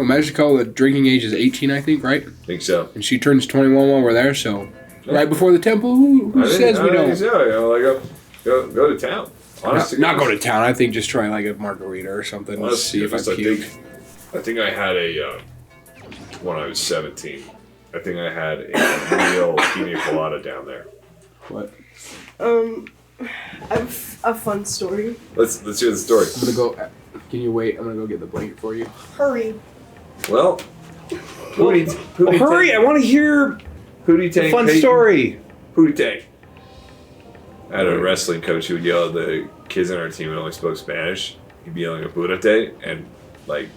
Mexico, the drinking age is 18, I think, right? I think so. And she turns 21 while we're there, so right before the temple, who says we don't? So, you know, like go to town. Honestly, Not go to town. I think just try like a margarita or something. Let's see if I puke. I think I had a when I was 17. I think I had a real pina colada down there. What? I have a fun story. Let's hear the story. I'm gonna go. Can you wait? I'm gonna go get the blanket for you. Hurry. Well, hurry! I want to hear Pootie Tang. fun story. Pootie Tang. I had a wrestling coach who would yell at the kids on our team who only spoke Spanish. He'd be yelling at Purate, and like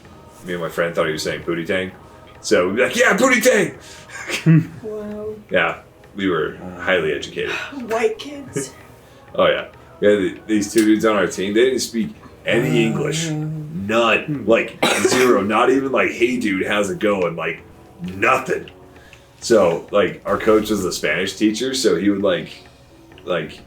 me and my friend thought he was saying Pootie Tang. So we'd be like, yeah, Pootie Tang! Wow. Yeah, we were highly educated. White kids. Oh yeah. We had these two dudes on our team. They didn't speak any English. None. Like zero. Not even like, hey dude, how's it going? Like nothing. So like our coach was the Spanish teacher, so he would like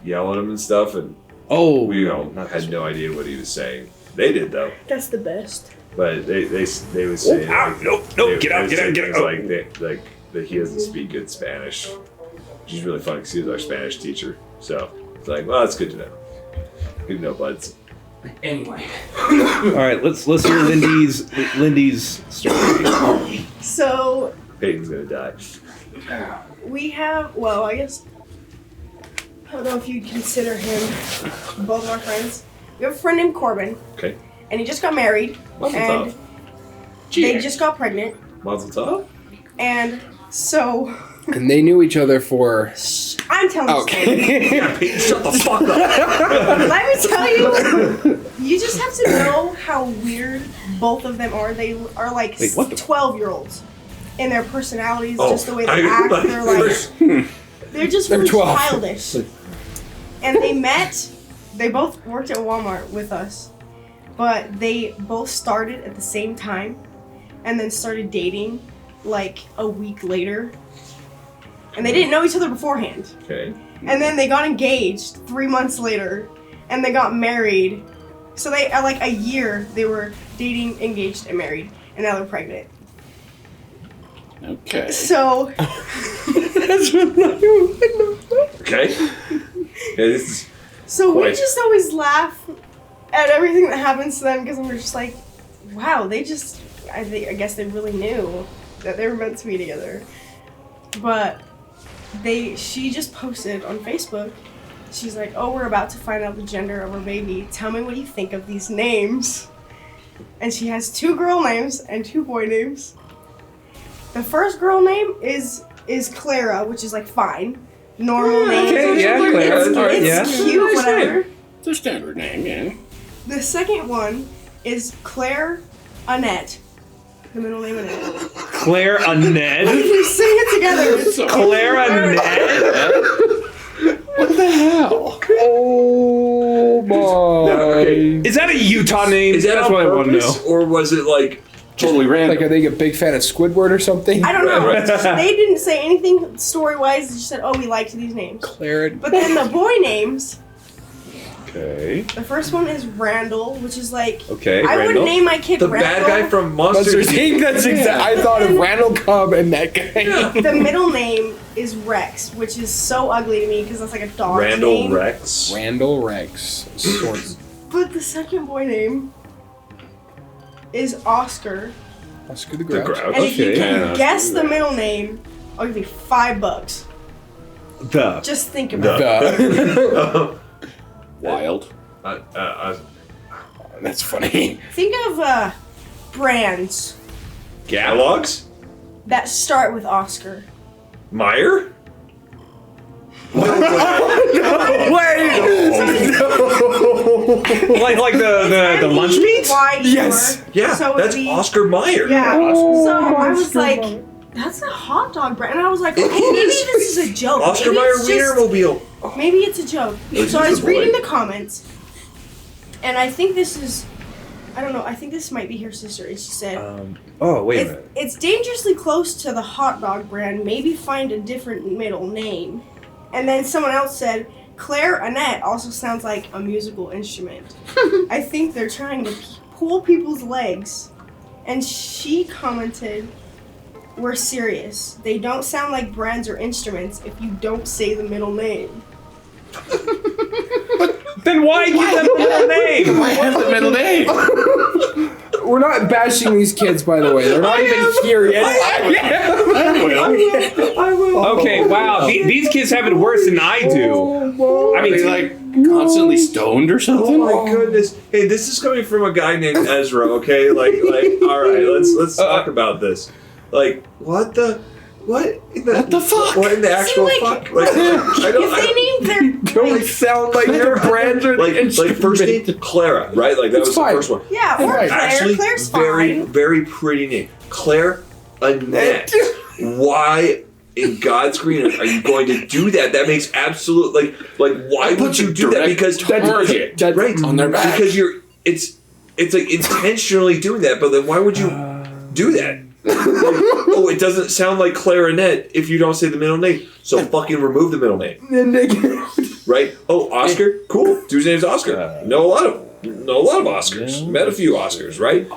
yell at him and stuff, and we had no idea what he was saying. They did though. That's the best. But they would say nope, get out. Like that he doesn't speak good Spanish, which is really funny because he was our Spanish teacher. So it's like, well, that's good to know. Good to know, buds. Anyway. All right, let's hear Lindy's story. So Peyton's gonna die. we have, well, I guess, I don't know if you'd consider him both of our friends. We have a friend named Corbin. Okay. And he just got married. Mazel and tov. they just got pregnant. Mazel tov? And so... And they knew each other for... I'm telling you. Okay. Yeah, Peyton, shut the fuck up. Let me tell you, you just have to know how weird both of them are. They are like 12-year-olds in their personalities, just the way they act. They're like, they're just really childish. And they both worked at Walmart with us, but they both started at the same time and then started dating like a week later. And they didn't know each other beforehand. Okay. And then they got engaged 3 months later, and they got married. So they, at like a year, they were dating, engaged, and married, and now they're pregnant. Okay. So. That's what I Okay. Yeah, this is so we just always laugh at everything that happens to them because we're just like, wow, I guess they really knew that they were meant to be together. But she just posted on Facebook, she's like, oh, we're about to find out the gender of our baby. Tell me what you think of these names. And she has 2 girl names and 2 boy names. The first girl name is Clara, which is like fine. Normal name. Okay, yeah, Clara. It's cute, whatever. It's a standard name, yeah. The second one is Claire Annette. The middle name Annette. Claire Annette? We sing it together. Claire Annette? What the hell? Oh my. okay. Is that a Utah name? Is that That's on what I want to purpose, know. or was it like Totally random. Like, are they a big fan of Squidward or something? I don't know. Right. They didn't say anything story-wise. They just said, oh, we liked these names. Claire. But then the boy names, Okay. the first one is Randall, which is like, Okay, I Randall. would name my kid the Randall. bad guy from Monsters Monsters Inc. That's exactly. I thought of Randall Cobb and that guy. The middle name is Rex, which is so ugly to me because that's like a dog's Randall name. Rex? Randall Rex. Swords. But the second boy name is Oscar. Oscar the The Grouch. Grouch. And if you Okay. can guess the middle name, I'll give you $5. Just think about it. Duh. Wild. That's funny. Think of brands Kellogg's? that start with Oscar. Meyer? Like the lunch meat? Yes. Yeah, So that's the- Oscar Meyer. Yeah. Oh, So I was Oscar like, Mayer. that's a hot dog brand. And I was like, okay, maybe this is a joke. Oscar Maybe Meyer it's just- Wienermobile. Maybe it's a joke. It's So I just was a boy. reading the comments, and I think this is, I don't know, I think this might be her sister. And she said, Oh, wait a minute. it's dangerously close to the hot dog brand. Maybe find a different middle name. And then someone else said, Claire Annette also sounds like a musical instrument. I think they're trying to pull people's legs. And she commented, "We're serious. They don't sound like brands or instruments if you don't say the middle name." Then why give them a middle name? Why have the middle name? We're not bashing these kids, by the way. They're not even here yet. I will. Okay, wow. These kids have it worse than I do. I mean, They like constantly stoned or something? Oh my goodness! Hey, this is coming from a guy named Ezra. Okay, like, all right, let's talk about this. Like, what the fuck? What in the actual like, fuck? Like, If they named their Don't sound like their brands or like first name Clara, right? Like that It's was fine. the first one. yeah, or Right. Claire. Actually, Claire's very fine. very pretty name, Claire Annette. Why? In God's green earth, are you going to do that? That makes absolute why I would put you you do that? direct Because target right on their back. because it's like intentionally doing that. But then why would you do that? Oh, it doesn't sound like clarinet if you don't say the middle name. So fucking remove the middle name, right? Oh, Oscar, cool. Dude's name's Oscar. Know a lot of Oscars. Met a few Oscars, right?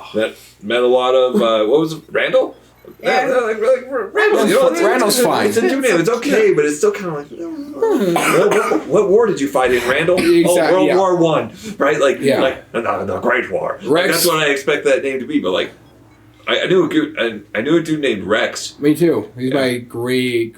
Met a lot of what was it? Randall? Yeah. Randall, you know, Randall's fine. It's a dude name. It's okay, but it's still kind of like. What war did you fight in, Randall? Exactly, World War I, right? Like, Yeah. like the Great War. Like, Rex. that's what I expect that name to be. But like, I knew a dude named Rex. Me too. He's my great.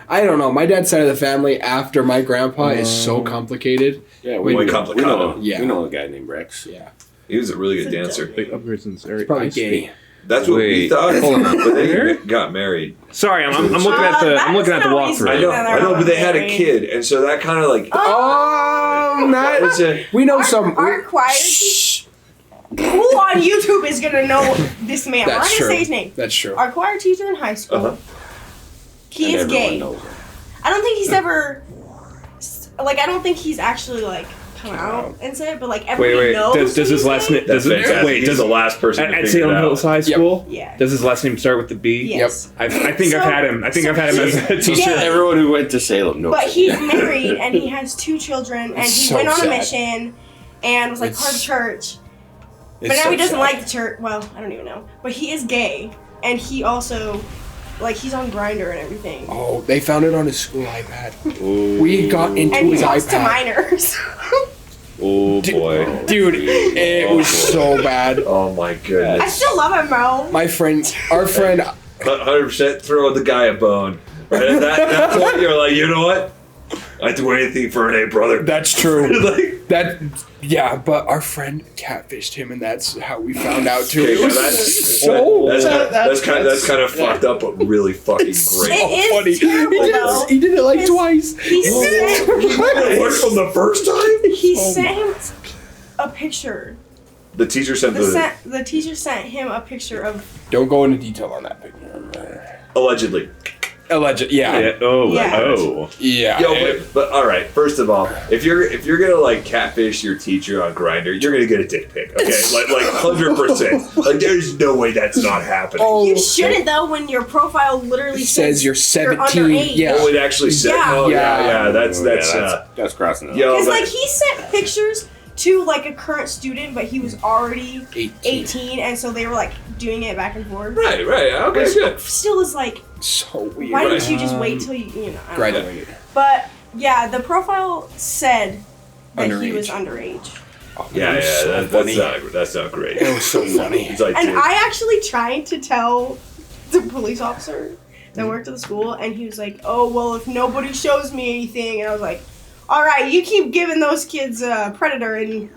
I don't know. My dad's side of the family after my grandpa is so complicated. Yeah, Muy we complicado. know a guy named Rex. Yeah. He was a really good dancer. big upgrades in this area. Probably gay. That's what we Wait. thought. Hold on. But they got married. Sorry, I'm looking at the walkthrough. I know, but they had a kid, and so that kind of like. Oh, It's a, we know some. Our choir teacher. Who on YouTube is gonna know this man? We're not That's gonna true. say his name. That's true. Our choir teacher in high school. He is gay. I don't think he's ever. I don't think he's actually come out and say it, but everybody knows. Does his last name? that's fantastic. He's the last person to at figure Salem it out. Hills High School? Yeah. Does his last name start with the B? Yes. I think I've had him. I think I've had him as a Yeah. teacher. Everyone who went to Salem knows. But he's married and he has 2 children and It's he so went on sad. a mission and was part of It's- church. But It's now so he doesn't sad. like the church. Well, I don't even know. But he is gay and he also he's on Grindr and everything. Oh, they found it on his school iPad. Ooh. We got into And he his talks to iPad. minors. Oh boy. Dude, it was so bad. Oh my goodness. I still love him, bro. Our friend, 100% throw the guy a bone. Right at that point, you're like, you know what? I'd do anything for an A, brother. that's true. Like, But our friend catfished him, and that's how we found out too. okay, It now was that's so that's kind of fucked up, but really fucking great. It funny. is terrible, though. He did it His- twice. He sent, It worked from the first time. he sent a picture. The teacher sent The teacher sent him a picture of. Don't go into detail on that picture. allegedly. Alleged, yeah. Yeah. Oh. Yeah. Oh. Yeah. Yo, but all right. First of all, if you're gonna catfish your teacher on Grindr, you're gonna get a dick pic. Okay, like 100%. Like there's no way that's not happening. Oh, You shouldn't though when your profile literally says you're 17. underage. Yeah. Oh, it actually said. Yeah. Oh yeah, Yeah. That's That's crossing it. yo. Because but- he sent pictures to a current student, but he was already 18, and so they were doing it back and forth. Right. Okay, Which good. still is So weird. why didn't you just wait till you know? I don't know. Graduated. But yeah, the profile said that he Underage. was underage. Yeah, It was so funny. that's not great. It was so funny. It's like, And dude, I actually tried to tell the police officer that worked at the school, and he was like, "Oh well, if nobody shows me anything," and I was like, "All right, you keep giving those kids Predator, and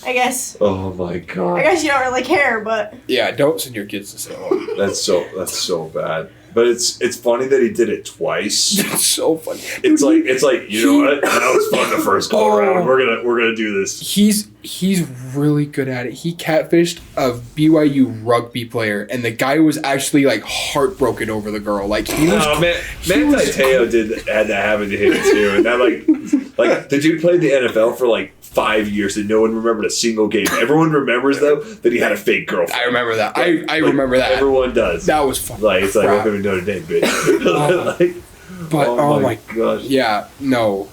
I guess oh my god, you don't really care, but Yeah, don't send your kids to Salem. that's so bad. But it's funny that he did it twice. It's so funny. It's like you know what? That was fun the first go around. We're gonna do this. He's really good at it. He catfished a BYU rugby player, and the guy was actually heartbroken over the girl. He was. Oh man, he was- Teo had that happen to him too, and that like the dude played the NFL for 5 years and no one remembered a single game. Everyone remembers though that he had a fake girlfriend. I remember that. I remember that. Everyone does. That was fun. It's crap. welcome to Notre Dame, bitch. But oh my gosh. yeah, no.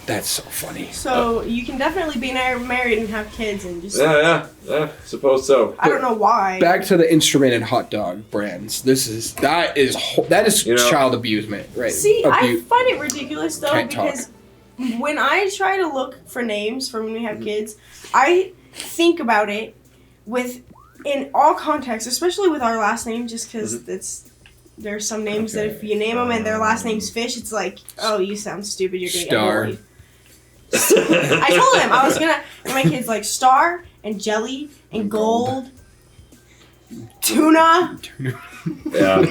That's so funny. So you can definitely be married and have kids and just. Yeah, suppose so. I don't know why. Back to the instrument and hot dog brands. That is child abusement, right? See, I find it ridiculous though Can't because when I try to look for names for when we have kids, I think about it in all contexts, especially with our last name, just because there's some names that if you name them and their last name's Fish, it's like, oh, you sound stupid. You're gonna get bullied. I told him I was gonna. And my kids like Star and Jelly and Gold, Tuna. Yeah.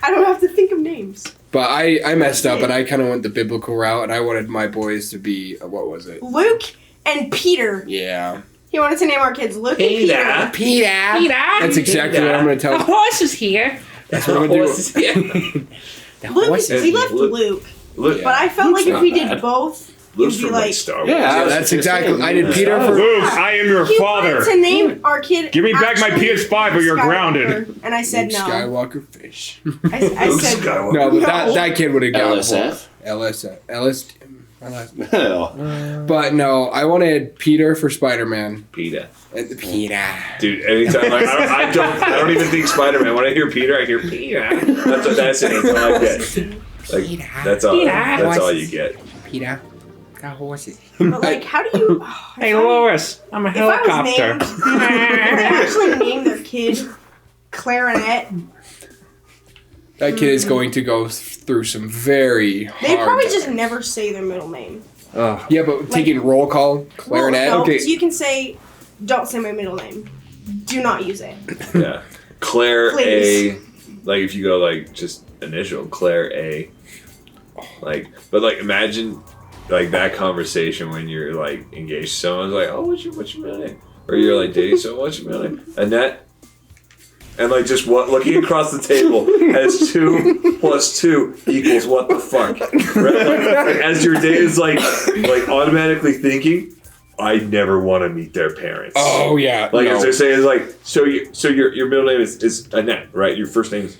I don't have to think of names. But I messed up and I kind of went the biblical route and I wanted my boys to be what was it? Luke and Peter. Yeah. He wanted to name our kids Luke and Peter. Peter. That's exactly what I'm gonna tell. The horse is here. That's what I'm gonna do. Luke, we left Luke. Luke, But I felt like if we did both, Luke's it'd be from like Star Wars. Yeah, that's exactly. I did Peter for. Luke, I am your he father. wanted to name our kid. Give me back my actually PS5 or you're Skywalker, grounded. And I said Luke no. Skywalker Fish. I Luke said Skywalker. No, but No. that kid would have got LSF? LSF. My last name. Hell. But no, I wanted Peter for Spider-Man. Peter. Peter. Dude, anytime like, I don't even think Spider-Man. When I hear Peter, I hear Peter. That's it. That's all I get. Like that's all you get. Peter. Got horses. But like, how do you? Hey, Lois, I'm a If I was helicopter. named, if they actually named their kid Clarinet, That kid is going to go through some very hard they probably just times. never say their middle name. Yeah, but taking roll call, clarinet. Well, no, Okay. 'cause you can say, "Don't say my middle name. Do not use it." Yeah. Claire Please. A. Like if you go like just initial Claire A. Like, but like imagine like that conversation when you're like engaged to someone's like, oh, what's your middle name? Or you're like dating someone, what's your middle name? Annette. And like just looking across the table as 2 + 2 = what the fuck? Right? Like, as your day is like automatically thinking, I never want to meet their parents. Oh yeah. Like no. as they're saying, like so your middle name is Annette, right? Your first name is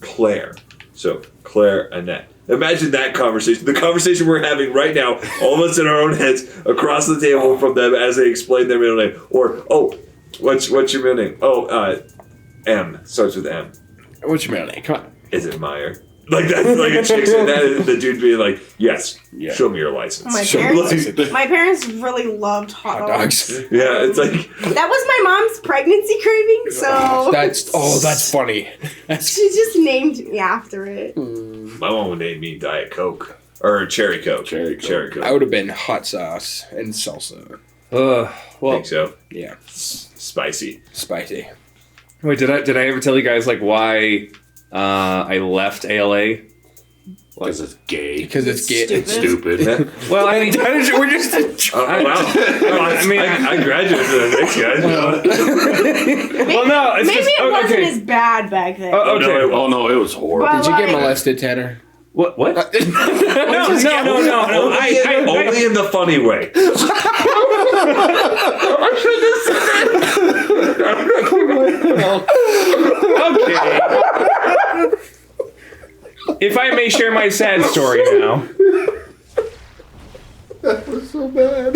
Claire, so Claire Annette. Imagine that conversation. The conversation we're having right now, all of us in our own heads, across the table from them as they explain their middle name. Or what's your middle name? Oh, M starts with M. What's your middle name? Come on. Is it Meyer? Like that, like a chick said that, and the dude being like, "Yes, Yeah. show me your license." My Show me parents, your license. my parents really loved hot dogs. Yeah, it's like That was my mom's pregnancy craving, so that's funny. she just named me after it. my mom would name me Diet Coke or Cherry Coke. Cherry Coke. I would have been hot sauce and salsa. I Well, think so. Yeah, Spicy. spicy. wait, did I ever tell you guys like why I left ALA? Because it's gay. Because it's Stupid. Stupid. Well, I mean, we're just. Oh, wow. I mean, I graduated to the next guy. well, no, it's Maybe just, it wasn't okay. as bad back then. Oh, okay. Oh no, it was horrible. But- Did you get like- molested, Tanner? What? No. Only in the funny way. Okay. If I may share my sad story now. That was so bad.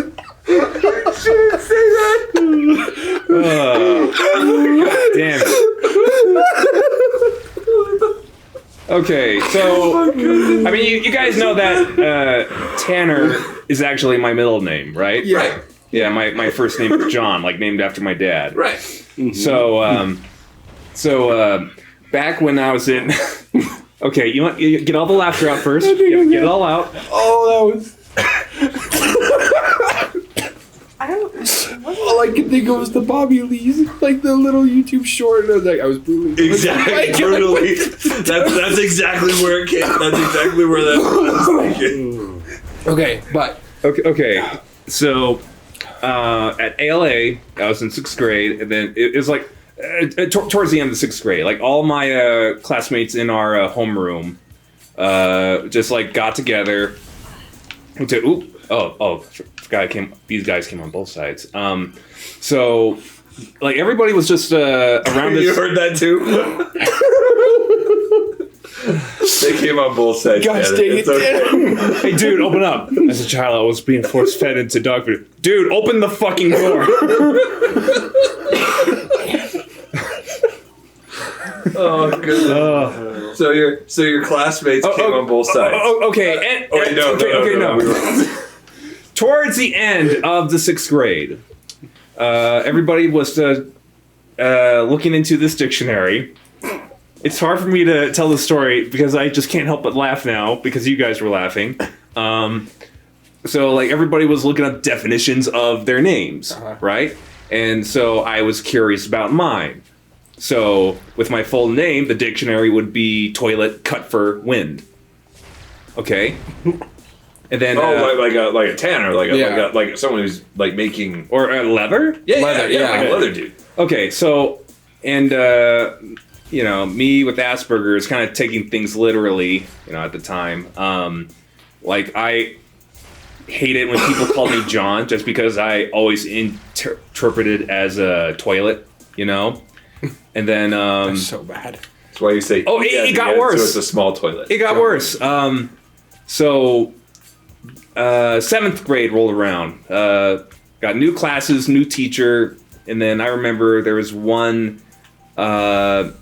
God damn it. Okay, so I mean, you guys know that Tanner is actually my middle name, right? Yeah. Yeah, my first name is John, like named after my dad. Right. So, back when I was in, okay, you get all the laughter out first. Get it all out. Oh, that was. I don't. All I could think of was the Bobby Lee's, like the little YouTube short. And I was like, I was brutally. Exactly. Brutally. That's exactly where it came. That's exactly where that was. Okay, but Okay. So, at ALA, I was in 6th grade, and then it was like towards the end of the 6th grade, like all my classmates in our homeroom just like got together. These guys came on both sides. So, like everybody was just around this. You heard that too? They came on both sides. Gosh man. dang it, It's okay. Hey, dude, open up. As a child, I was being force-fed into dog food. Dude, open the fucking door. Oh, good. So your classmates came on both sides. Okay. Wait, no. Towards the end of the 6th grade, everybody was looking into this dictionary. It's hard for me to tell the story because I just can't help but laugh now because you guys were laughing. So like everybody was looking up definitions of their names, right? And so I was curious about mine. So with my full name, the dictionary would be toilet cut for wind. Okay. And then like a tanner, like someone who's like making or a leather? Yeah, Leather, like a leather dude. Okay, so and me with Asperger's kind of taking things literally, at the time. Like I hated when people called me John just because I always interpreted as a toilet, And then That's so bad. That's why you say. Oh, it got worse. So it's a small toilet. It got worse. So 7th grade rolled around. Got new classes, new teacher, and then I remember there was one. I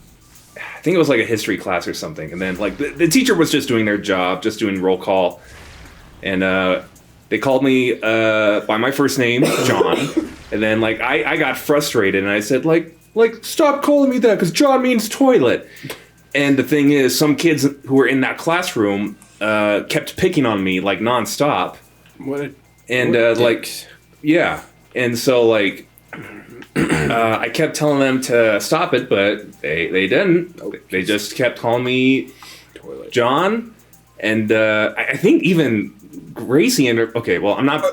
think it was like a history class or something, and then like the teacher was just doing their job, just doing roll call, and they called me by my first name, John, and then like I got frustrated and I said like stop calling me that because John means toilet. And the thing is, some kids who were in that classroom kept picking on me like nonstop. Yeah, and so like I kept telling them to stop it, but they didn't. They just kept calling me Toilet. John, and I think even Gracie and I'm not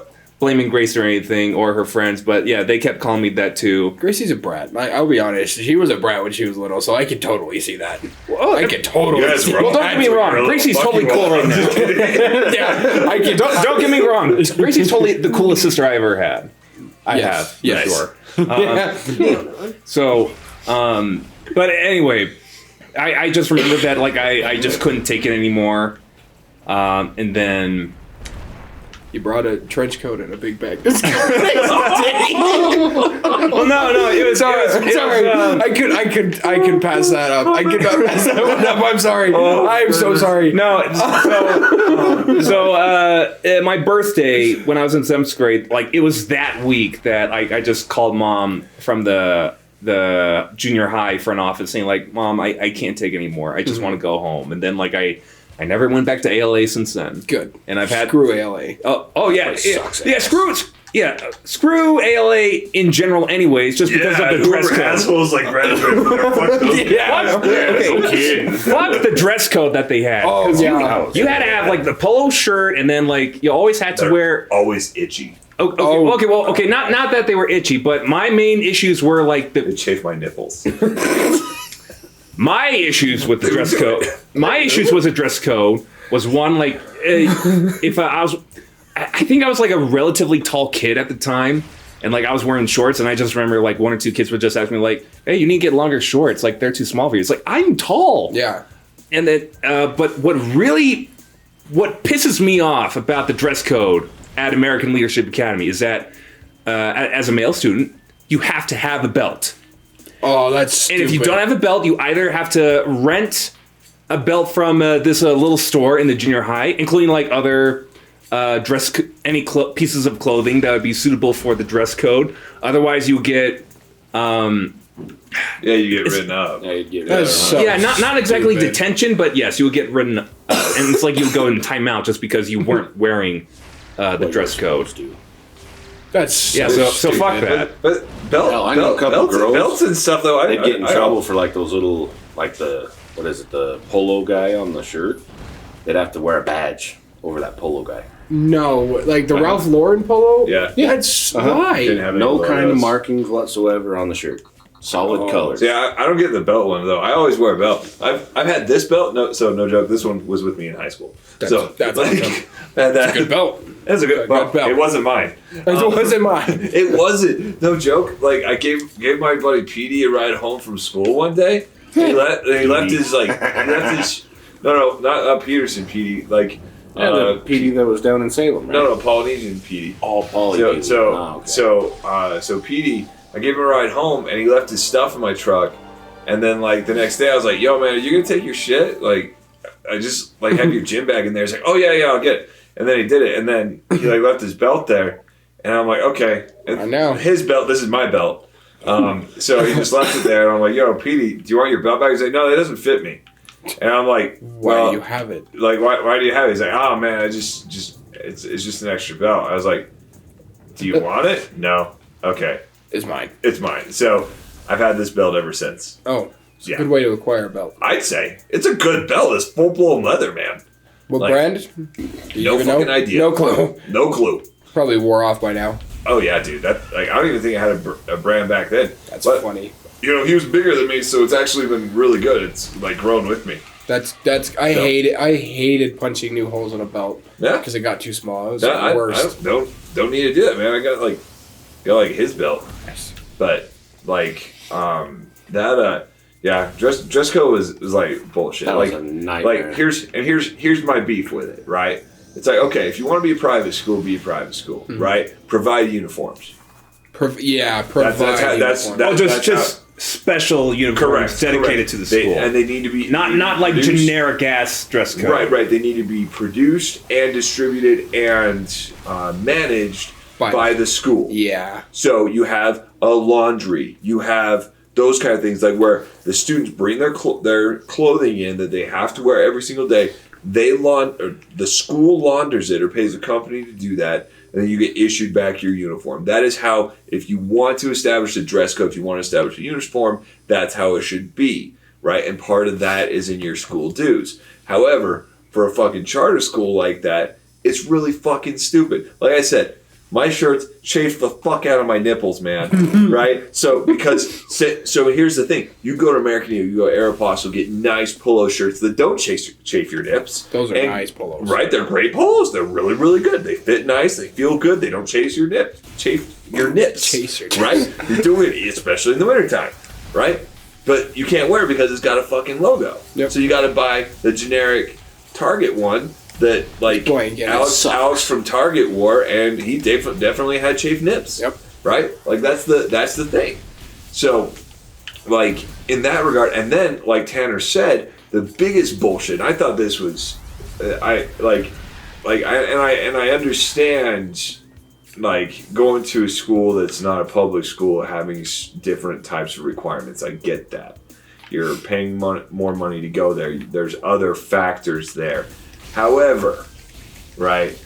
blaming Gracie or anything or her friends, but yeah, they kept calling me that too. Gracie's a brat. I'll be honest. She was a brat when she was little, so I can totally see that. I can totally see that. Well, don't get me wrong. Gracie's totally cool right now. Yeah, I can. Don't get me wrong. Gracie's totally the coolest sister I ever had. I have, yes. sure. So, but anyway, I just remembered that like I just couldn't take it anymore, and then. You brought a trench coat and a big bag. Well, no, it was sorry. I could pass that up. I could not pass that one up. I'm sorry. I am so sorry. No, so my birthday when I was in 7th grade, like it was that week that I just called mom from the junior high front office saying like, Mom, I can't take it anymore. I just want to go home. And then like I never went back to ALA since then. Good. And I've had screw ALA. Oh yeah, screw ALA in general. Anyways, just because of the dress code. Assholes like graduated. Fuck the dress code that they had. Oh yeah. You had to have like the polo shirt, and then like you always had to wear. Always itchy. Okay. Not that they were itchy, but my main issues were like They chafe my nipples. My issues with the dress code. My issues with the dress code was one like if I think I was like a relatively tall kid at the time, and like I was wearing shorts, and I just remember like one or two kids would just ask me like, "Hey, you need to get longer shorts. Like they're too small for you." It's like I'm tall. Yeah. And then, but what pisses me off about the dress code at American Leadership Academy is that as a male student, you have to have a belt. Oh, that's stupid. And if you don't have a belt, you either have to rent a belt from this little store in the junior high, including like other pieces of clothing that would be suitable for the dress code. Otherwise, you get you get written up. Yeah, you'd get That's so not exactly stupid. detention, but yes, you would get written up, and it's like you would go in timeout just because you weren't wearing the dress code. That's so fuck that. But I know a couple girls. Belts and stuff though. They'd get in trouble for like those little, like the polo guy on the shirt. They'd have to wear a badge over that polo guy. No, like the Ralph Lauren polo. Yeah. That's why. Didn't have any No kind of logos. markings whatsoever on the shirt. Solid colors. Yeah, I don't get the belt one though. I always wear a belt. I've had this belt. No joke. This one was with me in high school. That's like, awesome. That's Good belt. That's a good belt. belt. It wasn't mine. It wasn't mine. It wasn't. No joke. Like I gave my buddy Petey a ride home from school one day. He left his No, not Peterson PD. Like the PD that was down in Salem, right? no, Polynesian PD. All Poly. So PD, I gave him a ride home, and he left his stuff in my truck. And then like the next day, I was like, "Yo, man, are you gonna take your shit? Like, I just like have your gym bag in there." He's like, "Oh yeah, I'll get it." And then he did it, and then he like left his belt there, and I'm like, "Okay." And I know his belt. This is my belt. So he just left it there, and I'm like, "Yo, Petey, do you want your belt back?" He's like, "No, it doesn't fit me." And I'm like, why do you have it? Like, why do you have it? He's like, "Oh man, I just it's just an extra belt." I was like, "Do you want it?" No. Okay. It's mine. It's mine. So I've had this belt ever since. Oh, it's a good way to acquire a belt. I'd say it's a good belt. It's full blown leather, man. What like, brand? No fucking idea. No clue. No clue. Probably wore off by now. Oh yeah, dude. That like I don't even think I had a brand back then. That's funny. You know, he was bigger than me, so it's actually been really good. It's like grown with me. I hated punching new holes in a belt. Yeah. Because it got too small. It was the worst. I don't need to do that, man. I got like his belt. Yes. But like dress code was like bullshit. That like was a nightmare. Like here's my beef with it, right? It's like, okay, if you want to be a private school, be a private school, right? Provide uniforms. Provide uniforms. Just special uniforms dedicated to the school. And they need to be not like generic ass dress code. Right. They need to be produced and distributed and managed by the school. Yeah. So you have a laundry. You have those kind of things, like where the students bring their clothing in that they have to wear every single day. The school launders it or pays a company to do that, and then you get issued back your uniform. That is how, if you want to establish a dress code, if you want to establish a uniform, that's how it should be, right? And part of that is in your school dues. However, for a fucking charter school like that, it's really fucking stupid. Like I said, my shirts chafe the fuck out of my nipples, man. Right? So here's the thing. You go to American Eagle, you go to Aeropostale, get nice polo shirts that don't chafe your nips. Those are nice polos. Right? They're great polos. They're really, really good. They fit nice. They feel good. They don't chafe your nips. Chafe your nips. Right? You're doing it, especially in the wintertime. Right? But you can't wear it because it's got a fucking logo. Yep. So you got to buy the generic Target one that like Alex from Target wore, and he definitely had chafed nips. Yep. Right? Like that's the thing. So like in that regard, and then like Tanner said, the biggest bullshit. I thought this was, I understand like going to a school that's not a public school having different types of requirements. I get that. You're paying more money to go there. There's other factors there. However, right,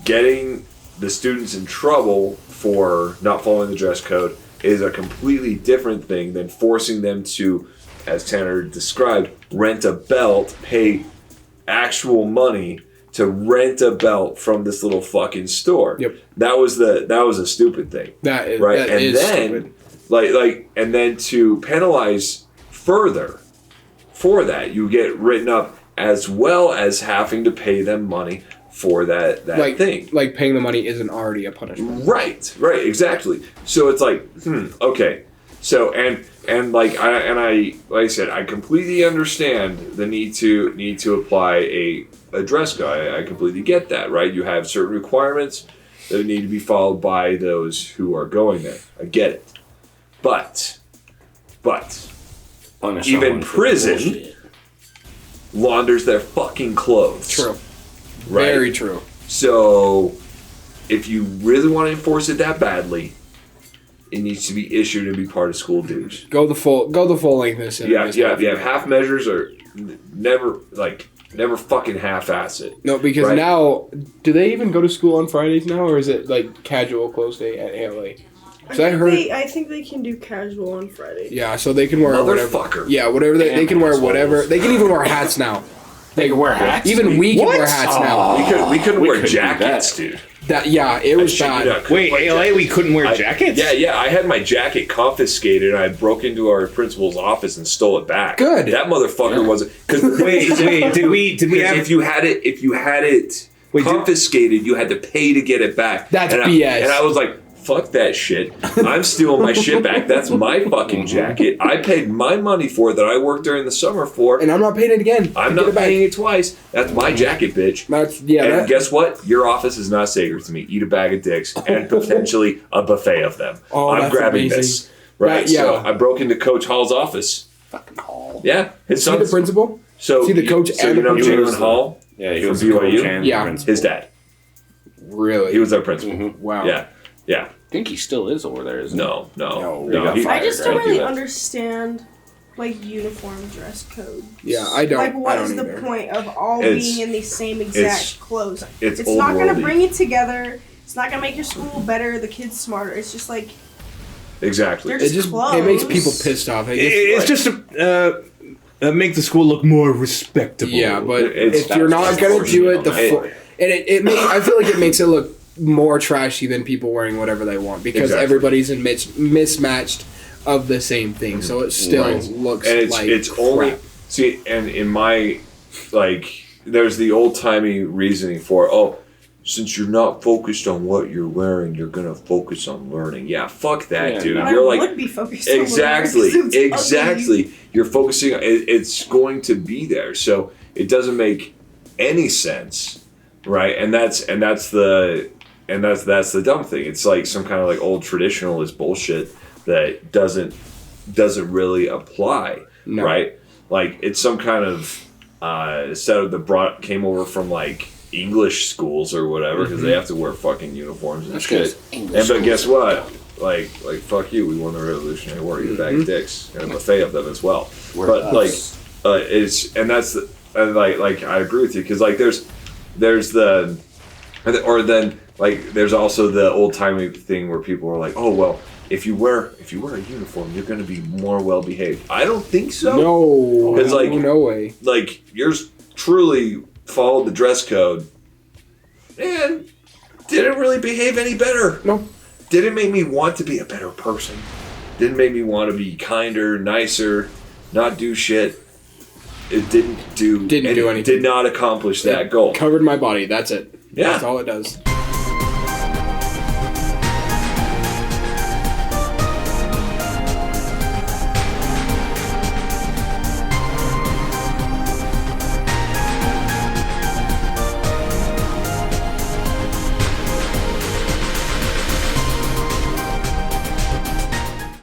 getting the students in trouble for not following the dress code is a completely different thing than forcing them to, as Tanner described, rent a belt, pay actual money to rent a belt from this little fucking store. Yep. That was a stupid thing. That is right. That and is then stupid. And then to penalize further for that, you get written up as well as having to pay them money for that thing. Like paying the money isn't already a punishment. Right, exactly. So it's like, okay. So and like I said, I completely understand the need to apply a dress code. I completely get that, right? You have certain requirements that need to be followed by those who are going there. I get it. But even prison launders their fucking clothes. True. Right? Very true. So, if you really want to enforce it that badly, it needs to be issued and be part of school dues. Go the full length of this. Yeah. Half measures are never fucking half-ass it. No, because now, do they even go to school on Fridays now, or is it like casual close day at ALA? I think they can do casual on Fridays. Yeah, so they can wear Motherfucker. whatever they can wear whatever. They can even wear hats now. They can wear hats. Even we can wear hats now. We couldn't wear jackets, dude. It was bad. Wait, ALA, we couldn't wear jackets? Yeah. I had my jacket confiscated, and I broke into our principal's office and stole it back. Good. That motherfucker wasn't. Wait, did we have? If you had it confiscated, you had to pay to get it back. That's and BS. And I was like, fuck that shit. I'm stealing my shit back. That's my fucking jacket. I paid my money for it that I worked during the summer for. And I'm not paying it again. I'm not paying it twice. That's my jacket, bitch. And guess what? Your office is not sacred to me. Eat a bag of dicks and potentially a buffet of them. Oh, I'm grabbing amazing. this. Right? So I broke into Coach Hall's office. Fucking Hall. Yeah. His See son's the principal? So See the coach so and you the know principal? Jalen Hall? Yeah, he from was the coach BYU? and Yeah. principal. His dad. Really? He was our principal. Mm-hmm. Wow. Yeah. Yeah. I think he still is over there, isn't he? No. he got he- fired. I just don't right? really He left. understand like uniform dress code. Yeah, I don't. Like, what I is don't the either. point of all It's- being in the same it's- exact clothes? it's It's not gonna old-worldy. bring it together. It's not gonna make your school better. The kids smarter. It's just like Exactly. they're It just just clothes. it makes people pissed off. It's just to make the school look more respectable. Yeah, but It's- if you're not gonna do it, It- it I feel like it makes it look more trashy than people wearing whatever they want because Exactly. everybody's in mismatched of the same thing, so it still Right. looks and like it's crap. only see, and in my there's the old timey reasoning for since you're not focused on what you're wearing, you're gonna focus on learning. Yeah, fuck that, Yeah, dude. no. You're I like would be focused on exactly, whatever, 'cause it's exactly. You're focusing. It's going to be there, so it doesn't make any sense, right? And that's the dumb thing. It's like some kind of like old traditionalist bullshit that doesn't really apply, No. right? Like it's some kind of setup that came over from like English schools or whatever because they have to wear fucking uniforms and That's shit. 'cause English And but schools guess are what? dumb. Like fuck you. We won the Revolutionary War. You bag of dicks and a buffet of them as well. We're But us. it's and that's the, and like I agree with you because like there's the or then like there's also the old timey thing where people are like, oh well, if you wear a uniform, you're going to be more well behaved. I don't think so. No, It's like- no way. Like yours truly followed the dress code and didn't really behave any better. No. Didn't make me want to be a better person. Didn't make me want to be kinder, nicer, not do shit. It didn't do anything. Did not accomplish that goal. Covered my body. That's it. Yeah. That's all it does.